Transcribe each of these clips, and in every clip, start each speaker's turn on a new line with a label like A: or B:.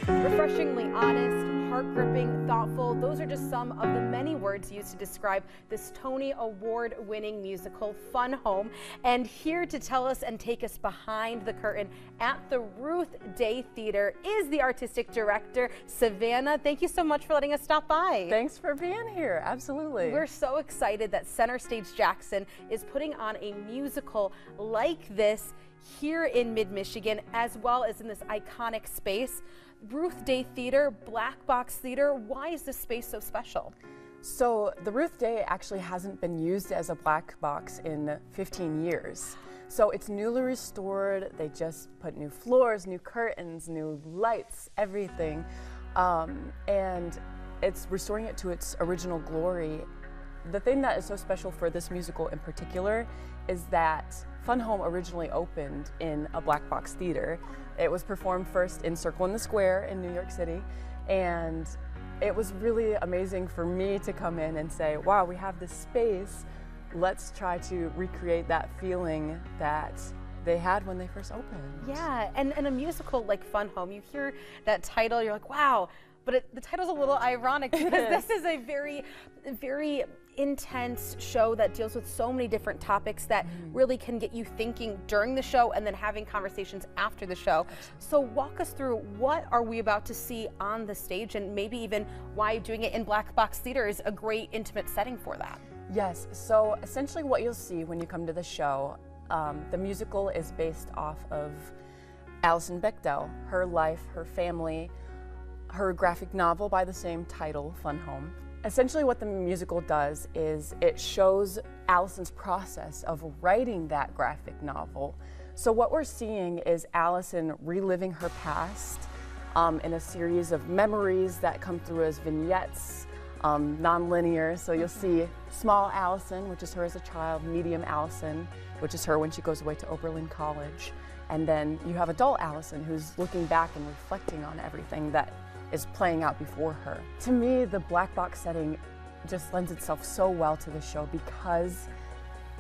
A: Refreshingly honest, heart-gripping, thoughtful, those are just some of the many words used to describe this Tony Award-winning musical, Fun Home. And here to tell us and take us behind the curtain at the Ruth Day Theater is the artistic director, Savannah. Thank you so much for letting us stop by.
B: Thanks for being here, absolutely.
A: We're so excited that Center Stage Jackson is putting on a musical like this here in mid-Michigan, as well as in this iconic space. Ruth Day Theater, Black Box Theater, why is this space so special?
B: So the Ruth Day actually hasn't been used as a black box in 15 years. So it's newly restored. They just put new floors, new curtains, new lights, everything. And it's restoring it to its original glory. The thing that is so special for this musical in particular is that Fun Home originally opened in a black box theater. It was performed first in Circle in the Square in New York City, and it was really amazing for me to come in and say, wow, we have this space, let's try to recreate that feeling that they had when they first opened.
A: Yeah, and a musical like Fun Home, you hear that title, you're like, wow, but the title's a little ironic because this is a very, very intense show that deals with so many different topics that really can get you thinking during the show and then having conversations after the show. So walk us through, what are we about to see on the stage, and maybe even why doing it in Black Box Theater is a great intimate setting for that.
B: Yes, so essentially what you'll see when you come to the show, the musical is based off of Alison Bechdel, her life, her family, her graphic novel by the same title, Fun Home. Essentially what the musical does is it shows Alison's process of writing that graphic novel. So what we're seeing is Alison reliving her past in a series of memories that come through as vignettes, non-linear. So you'll see small Alison, which is her as a child, medium Alison, which is her when she goes away to Oberlin College. And then you have adult Alison, who's looking back and reflecting on everything that is playing out before her. To me, the black box setting just lends itself so well to the show because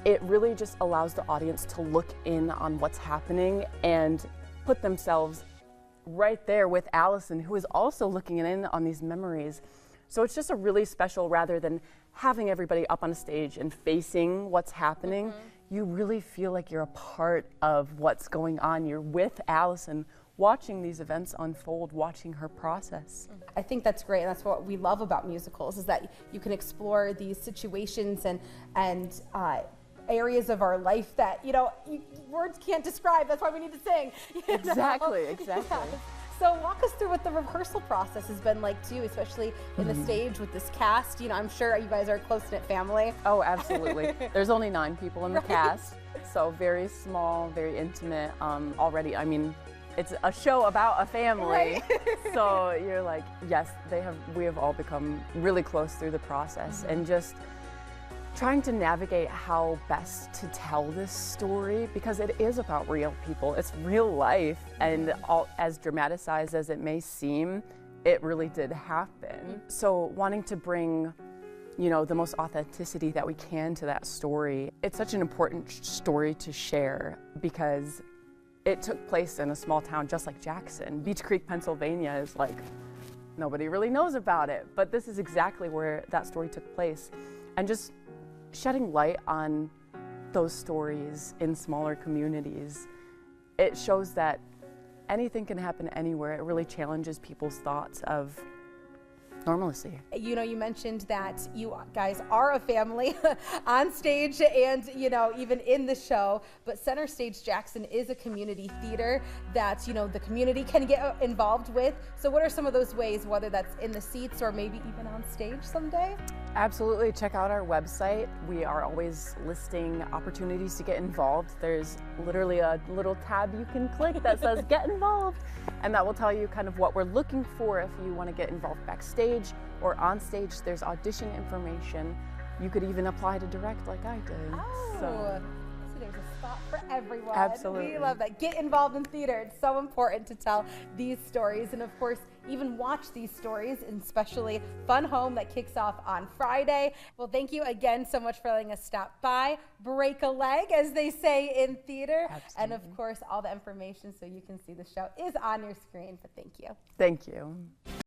B: it really just allows the audience to look in on what's happening and put themselves right there with Alison, who is also looking in on these memories. So it's just a really special, rather than having everybody up on a stage and facing what's happening, you really feel like you're a part of what's going on. You're with Alison, watching these events unfold, watching her process.
A: I think that's great, and that's what we love about musicals, is that you can explore these situations and areas of our life that, words can't describe. That's why we need to sing.
B: Exactly.
A: Yeah. So walk us through what the rehearsal process has been like too, especially in the stage with this cast. I'm sure you guys are a close-knit family.
B: Oh, absolutely. There's only 9 people in the cast, so very small, very intimate already. I mean, it's a show about a family, so you're like, yes, we have all become really close through the process, and just trying to navigate how best to tell this story, because it is about real people. It's real life, and as dramatized as it may seem, it really did happen. So wanting to bring, the most authenticity that we can to that story. It's such an important story to share because it took place in a small town just like Jackson. Beech Creek, Pennsylvania is like, nobody really knows about it, but this is exactly where that story took place. And just shedding light on those stories in smaller communities, it shows that anything can happen anywhere. It really challenges people's thoughts of normalcy.
A: You mentioned that you guys are a family on stage and, even in the show, but Center Stage Jackson is a community theater that, the community can get involved with. So what are some of those ways, whether that's in the seats or maybe even on stage someday?
B: Absolutely. Check out our website. We are always listing opportunities to get involved. There's literally a little tab you can click that says get involved, and that will tell you kind of what we're looking for if you want to get involved backstage or on stage. There's audition information. You could even apply to direct like I did.
A: Oh, so there's a spot for everyone.
B: Absolutely.
A: We love that. Get involved in theater. It's so important to tell these stories, and of course, even watch these stories, and especially Fun Home that kicks off on Friday. Well, thank you again so much for letting us stop by, break a leg, as they say in theater.
B: Absolutely.
A: And of course, all the information so you can see the show is on your screen, but thank you.
B: Thank you.